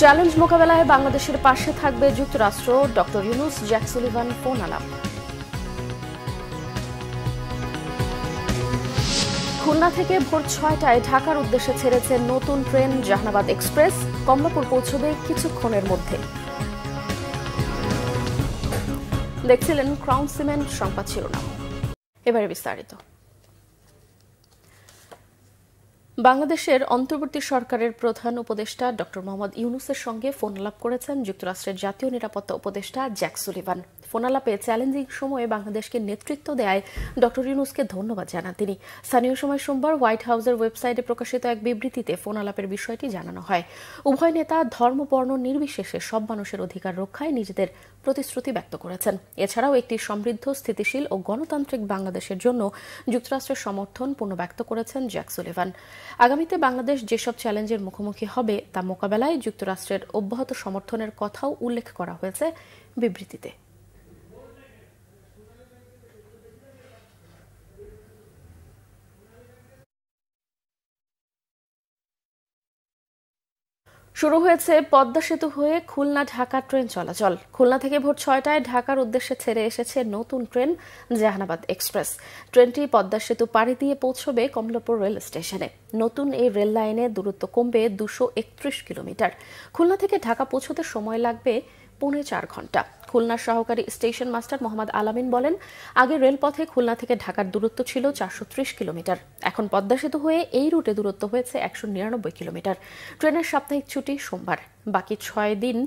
Challenge মোকাবেলায় বাংলাদেশের পাশে থাকবে যুক্তরাষ্ট্র, doctor Yunus Jack Sullivan phone আলাপ। খুলনা থেকে ভোর 6টায় ঢাকার উদ্দেশ্যে ছেড়েছে নতুন ট্রেন জাহানাবাদ এক্সপ্রেস, কমলাপুর পৌঁছবে কিছুক্ষণের মধ্যে। দেখছিলেন ক্রাউন সিমেন্ট সংবাদ শিরোনাম, এবারে বিস্তারিত। বাংলাদেশের অন্তর্বর্তী সরকারের প্রধান উপদেষ্টা ডক্টর মোহাম্মদ ইউনুসের সঙ্গে ফোন আলাপ করেছেন যুক্তরাষ্ট্রের জাতীয় নিরাপত্তা উপদেষ্টা জ্যাক সুলিভান। ফোন আলাপে চ্যালেঞ্জিং সময়ে বাংলাদেশকে নেতৃত্ব দেয় ডক্টর ইউনুসকে ধন্যবাদ জানান তিনি। স্থানীয় সময় সোমবার হোয়াইট হাউসের ওয়েবসাইটে প্রকাশিত এক বিবৃতিতে ফোন আলাপের বিষয়টি জানানো হয়। উভয় নেতা ধর্ম বর্ণ নির্বিশেষে সব মানুষের অধিকার রক্ষায় নিজেদের প্রতিশ্রুতি ব্যক্ত করেছেন। এছাড়াও একটি সমৃদ্ধ, স্থিতিশীল ও গণতান্ত্রিক বাংলাদেশের জন্য যুক্তরাষ্ট্রের সমর্থন পুনর্ব্যক্ত করেছেন জ্যাক সুলিভান। আগামীতে বাংলাদেশ যেসব চ্যালেঞ্জের মুখোমুখি হবে তা মোকাবেলায় যুক্তরাষ্ট্রের অব্যাহত সমর্থনের কথাও উল্লেখ করা হয়েছে বিবৃতিতে। শুরু হয়েছে পদ্মা সেতু হয়ে খুলনা ঢাকা ট্রেন চলাচল। খুলনা থেকে ভোর 6টায় ঢাকার উদ্দেশ্যে ছেড়ে এসেছে নতুন ট্রেন জাহানাবাদ এক্সপ্রেস। ট্রেনটি পদ্মা সেতু পাড়ি দিয়ে পৌঁছবে কমলাপুর রেল স্টেশনে। নতুন এই রেল লাইনে দূরত্ব কমবে 231 কিলোমিটার। খুলনা থেকে ঢাকা পৌঁছতে সময় লাগবে 4.5 ঘন্টা। খুলনার সহকারী স্টেশন মাস্টার মোহাম্মদ আলামিন বলেন, আগে রেলপথে খুলনা থেকে ঢাকার দূরত্ব ছিল 430 কিলোমিটার। এখন পদ্মা সেতু হয়ে এই রুটে দূরত্ব হয়েছে 199 কিলোমিটার। ট্রেনের সাপ্তাহিক ছুটি সোমবার। বাকি 6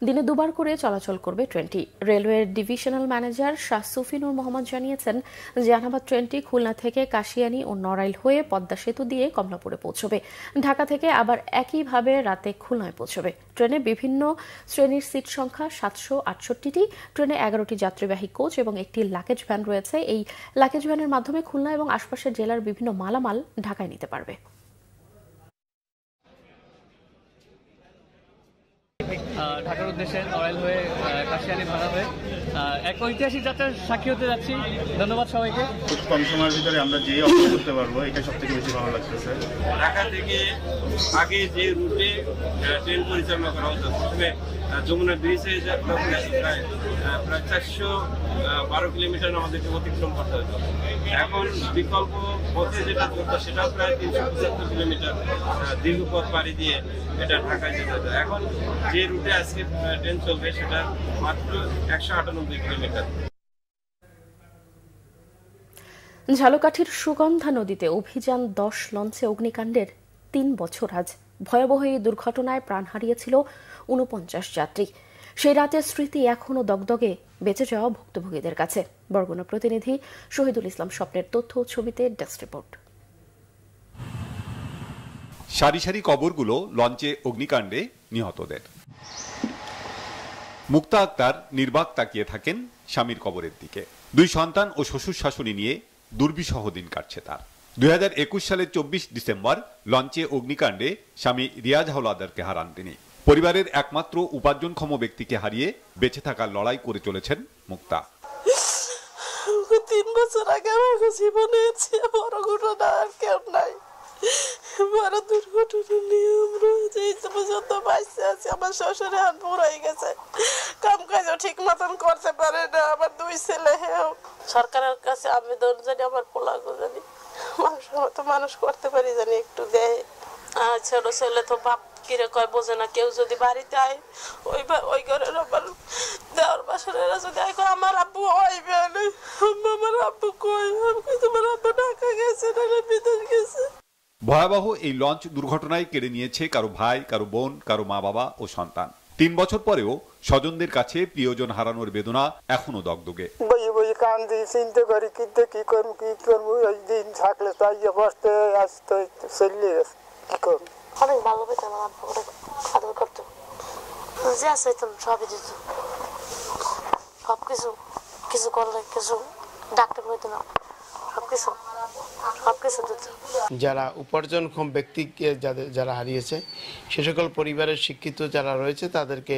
দিনে দুবার করে চলাচল করবে ট্রেনটি। রেলওয়ের ডিভিশনাল ম্যানেজার শাহ সুফিনুর মোহাম্মদ জানিয়েছেন, জাহানাবাদ ট্রেনটি খুলনা থেকে কাশিয়ানী ও নড়াইল হয়ে পদ্মা সেতু দিয়ে কমলাপুরে পৌঁছবে। ঢাকা থেকে আবার একইভাবে রাতে খুলনায় পৌঁছবে। ট্রেনে বিভিন্ন শ্রেণীর সিট সংখ্যা 768টি। ট্রেনে 11টি যাত্রীবাহী কোচ এবং একটি লাগেজ ভ্যান রয়েছে। এই লাগেজ ভ্যানের মাধ্যমে খুলনা এবং আশপাশের জেলার বিভিন্ন মালামাল ঢাকায় নিতে পারবে। ঢাকার উদ্দেশ্যে নড়াইল হয়ে কাশিয়ানী ভাড়া হয়ে এক ঐতিহাসিক যাত্রার সাক্ষী হতে যাচ্ছি। ধন্যবাদ সবাইকে। খুব কম সময়ের ভিতরে আমরা যে অপেক্ষা করতে পারবো, এটা সবথেকে বেশি ভালো লাগতেছে। ঢাকা থেকে আগে যে রুটে ট্রেন পরিচালনা করা হতো, প্রথমে যমুনা ব্রিজে প্রায় 412 কিলোমিটার আমাদেরকে অতিক্রম করতে হতো। এখন বিকল্প পথে যেটা চলতো সেটা প্রায় 375 কিলোমিটার দীর্ঘ পথ পাড়ি দিয়ে এটা ঢাকায় যেতে হতো। এখন যে রুটে আজকে ট্রেন চলবে সেটা মাত্র 198 কিলোমিটার। ঝালকাঠির সুগন্ধা নদীতে অভিযান 10 লঞ্চে অগ্নিকাণ্ডের 3 বছর আজ। ভয়াবহ এই দুর্ঘটনায় প্রাণ হারিয়েছিল 49 যাত্রী। সেই রাতের স্মৃতি এখনও দগদগে বেঁচে যাওয়া ভুক্তভোগীদের কাছে। বরগুনা প্রতিনিধি শহীদুল ইসলাম স্বপ্নের তথ্য ও ছবিতে ডেস্ক রিপোর্ট। সারি সারি কবরগুলো লঞ্চে অগ্নিকাণ্ডে নিহতদের। মুক্তা আক্তার নির্বাক তাকিয়ে থাকেন স্বামীর কবরের দিকে। 2 সন্তান ও শ্বশুর শাশুড়ি নিয়ে দুর্বিষহ দিন কাটছে তার। 2021 সালের 24 ডিসেম্বর লঞ্চে অগ্নিকাণ্ডে স্বামী রিয়াজ হাওলাদারকে হারান তিনি। পরিবারের একমাত্র উপার্জনক্ষম ব্যক্তিকে হারিয়ে বেঁচে থাকার লড়াই করে চলেছেন মুক্তা। 3 বছর আগে আমার জীবনে বড় ঘটনা আর কেউ নাই। বড় দুর্ঘটনা নিয়ে আমরা যে পর্যন্ত বাঁচতে আছি। আমার শ্বশুরে হাত পুরাই গেছে, কাম কাজ ঠিক মতন করতে পারে না। আমার 2 ছেলে। সরকারের কাছে আবেদন জানি আমার পোলাগো জানি মানুষ করতে পারি, জানি একটু দেয়। আর ছোট ছেলে তো বাপ কিরে কয় বোঝে না। কেউ যদি বাড়িতে আয় ওই ঘরের আমার দেওয়ার বাসারেরা যদি আয় আমার আব্বু হইবে না, আমার আব্বু কই, তোমার আব্বু ঢাকা গেছে না বিদেশ গেছে। ভয়াবহ এই লঞ্চ দুর্ঘটনায় কেড়ে নিয়েছে কারো ভাই, কারো বোন, কারো মা বাবা ও সন্তান। 3 বছর পরেও স্বজনদের কাছে প্রিয়জন হারানোর বেদনা এখনো দগদগে। বই বই কান্দি, চিন্তা করি কিন্তু কি করবো ওই দিন থাকলে তাই বসতে আসতে চলে গেছে, কি করবো। অনেক ভালো পেতাম, আমার আব্বু অনেক আদর করতো, যা চাইতাম সবই দিত। সবকিছু কিছু করলে কিছু ডাক্তার হইতো না, সবকিছু দিত। যারা উপার্জনক্ষম ব্যক্তিকে যারা হারিয়েছে, সে সকল পরিবারের শিক্ষিত যারা রয়েছে তাদেরকে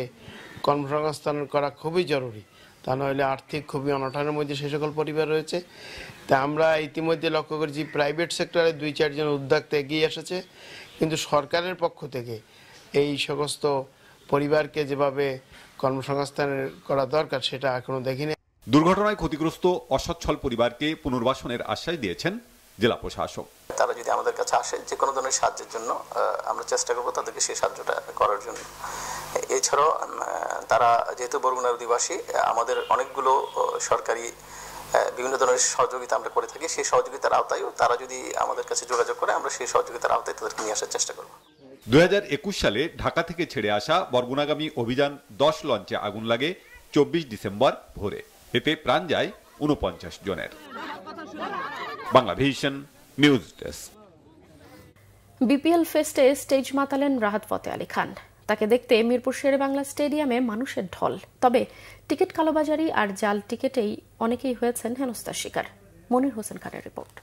কর্মসংস্থান করা খুবই জরুরি। তা নইলে আর্থিক খুবই অনটনের মধ্যে সে সকল পরিবার রয়েছে। তা আমরা ইতিমধ্যে লক্ষ্য করেছি প্রাইভেট সেক্টরে 2-4 জন উদ্যোক্তা এগিয়ে এসেছে, কিন্তু সরকারের পক্ষ থেকে এই সমস্ত পরিবারকে যেভাবে কর্মসংস্থান করা দরকার সেটা এখনো দেখিনি। দুর্ঘটনায় ক্ষতিগ্রস্ত অসচ্ছল পরিবারকে পুনর্বাসনের আশ্বাস দিয়েছেন জেলা প্রশাসক। তারা যদি আমাদের কাছে আসে যে কোনো ধরনের সাহায্যের জন্য আমরা চেষ্টা করব তাদেরকে সেই সাহায্যটা করার জন্য। এছাড়াও তারা যেহেতু বরগুনার অধিবাসী, আমাদের অনেকগুলো সরকারি বিভিন্ন ধরনের সহযোগিতা আমরা করে থাকি। সেই সহযোগিতার আওতায়ও তারা যদি আমাদের কাছে যোগাযোগ করে আমরা সেই সহযোগিতার আওতায় তাদেরকে নিয়ে আসার চেষ্টা করব। 2021 সালে ঢাকা থেকে ছেড়ে আসা বরগুনাগামী অভিযান 10 লঞ্চে আগুন লাগে 24 ডিসেম্বর ভোরে। এতে প্রাণ যায় 49 জনের। Bangla vision news desk. BPL ফেস্টে স্টেজ মাতালেন রাহাত ফতেহ আলী খান। তাকে দেখতে মিরপুর শেরে বাংলা স্টেডিয়ামে মানুষের ঢল। তবে টিকিট কালোবাজারি আর জাল টিকিটেই অনেকেই হয়েছেন হেনস্থার শিকার। মনির হোসেন খানের রিপোর্ট।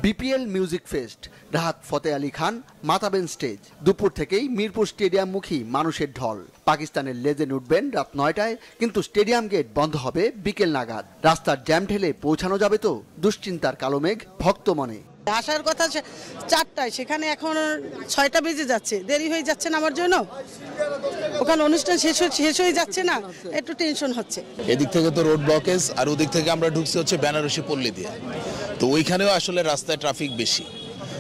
BPL music fest, Rahat Fateh Ali Khan মাতাবেন স্টেজ। দুপুর থেকেই মিরপুর স্টেডিয়ামমুখী মানুষের ঢল। পাকিস্তানের লেজেন্ড উঠবেন রাত 9টায়, কিন্তু স্টেডিয়াম গেট বন্ধ হবে বিকেল নাগাদ। রাস্তার জ্যাম ঠেলে পৌঁছানো যাবে তো? দুশ্চিন্তার কালো মেঘ ভক্ত মনে। আসার কথা 4টায়, সেখানে এখন 6টা বেজে যাচ্ছে। দেরি হয়ে যাচ্ছে না আমার জন্য? ওখানে অনুষ্ঠান শেষ হয়ে যাচ্ছে না, একটু টেনশন হচ্ছে। এদিক থেকে তো রোড ব্লকেজ, আর ওদিক থেকে আমরা ঢুকছি হচ্ছে বেনারসি পল্লী দিয়ে। তো ওইখানেও আসলে রাস্তায় ট্রাফিক বেশি,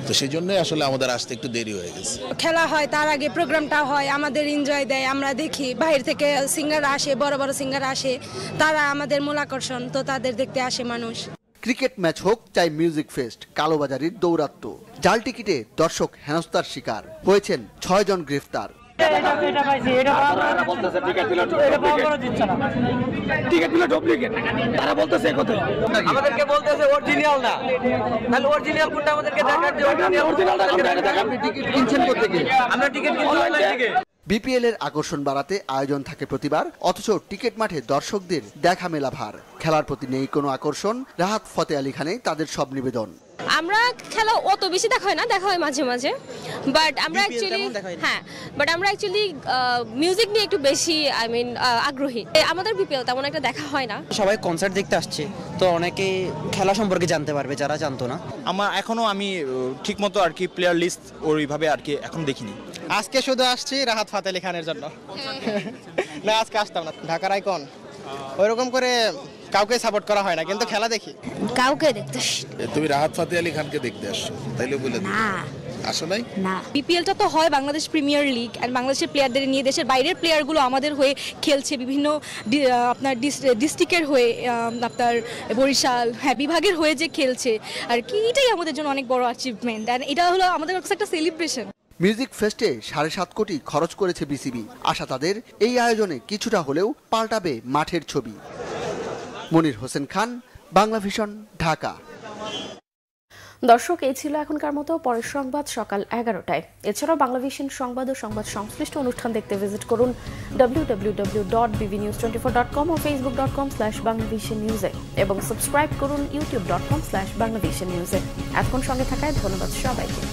তো সেই জন্য আসলে আমাদের আসতে একটু দেরি হয়ে গেছে। খেলা হয়, তার আগে প্রোগ্রামটা হয়, আমাদের এনজয় দেয়, আমরা দেখি। বাইরে থেকে সিঙ্গার আসে, বড় বড় সিঙ্গার আসে, তারা আমাদের মূল আকর্ষণ, তো তাদের দেখতে আসে মানুষ। ক্রিকেট ম্যাচ হোক চাই মিউজিক ফেস্ট, কালোবাজারির দৌরাত্ম। জাল টিকিটে দর্শক হেনস্থার শিকার হয়েছেন 6 জন গ্রেফতার। আমাদেরকে বলতেছে অরিজিনাল না, তাহলে অরিজিনাল কোনটা আমাদেরকে দেখার যে টিকিট কিনছেন কোত্থেকে? আমরা টিকিট কিনছি অনলাইন থেকে। বিপিএল এর আকর্ষণ বাড়াতে আয়োজন থাকে প্রতিবার, অথচ টিকিট মাঠে দর্শকদের দেখা মেলা ভার। খেলার প্রতি নেই কোনো আকর্ষণ। রাহাত ফতেহ আলী খানে তাদের সব নিবেদন। আমরা খেলা অত বেশি দেখা হয় না, দেখা হয় মাঝে মাঝে, বাট আমরা অ্যাকচুয়ালি মিউজিক নিয়ে একটু বেশি আগ্রহী। আমাদের বিপিএল তেমন একটা দেখা হয় না। সবাই কনসার্ট দেখতে আসছে, তো অনেকে খেলা সম্পর্কে জানতে পারবে যারা জানতো না। আমি ঠিকমতো আর কি প্লেয়ার লিস্ট ওইভাবে আর কি এখন দেখিনি। আজকে শুধু আসছি রাহাত ফতেহ আলী খানের জন্য, না আজকে আসতাম না। ঢাকার আইকন, ওইরকম করে কাউকে সাপোর্ট করা হয় না, কিন্তু খেলা দেখি। কাউকে দেখতে তুমি রাহাত ফতেহ আলী খানকে দেখতে আসছো, তাইলে বলে না আসো নাই না। বিপিএলটা তো হয় বাংলাদেশ প্রিমিয়ার লিগ, আর বাংলাদেশের প্লেয়ারদের নিয়ে দেশের বাইরের প্লেয়ারগুলো আমাদের হয়ে খেলছে, বিভিন্ন আপনার ডিস্ট্রিক্টের হয়ে, আপনার বরিশাল বিভাগের হয়ে যে খেলছে আর কি, এটাই আমাদের জন্য অনেক বড় অ্যাচিভমেন্ট, আর এটা হলো আমাদের কাছে একটা সেলিব্রেশন। মিউজিক ফেস্টে 7.5 কোটি খরচ করেছে বিসিবি। আশা তাদের এই আয়োজনে কিছুটা হলেও পাল্টাবে মাঠের ছবি। মনির হোসেন খান, বাংলা ভিশন, ঢাকা। দর্শক, এই ছিল এখনকার মতো। পরের সংবাদ সকাল 11টায়। এছাড়াও বাংলা ভিশন সংবাদ ও সংবাদ সংশ্লিষ্ট অনুষ্ঠান দেখতে ভিজিট করুন www.bbnews24.com ও facebook.com/banglavishnnews এবং সাবস্ক্রাইব করুন youtube.com/banglavishnnews। এখন সঙ্গে থাকায় ধন্যবাদ সবাইকে।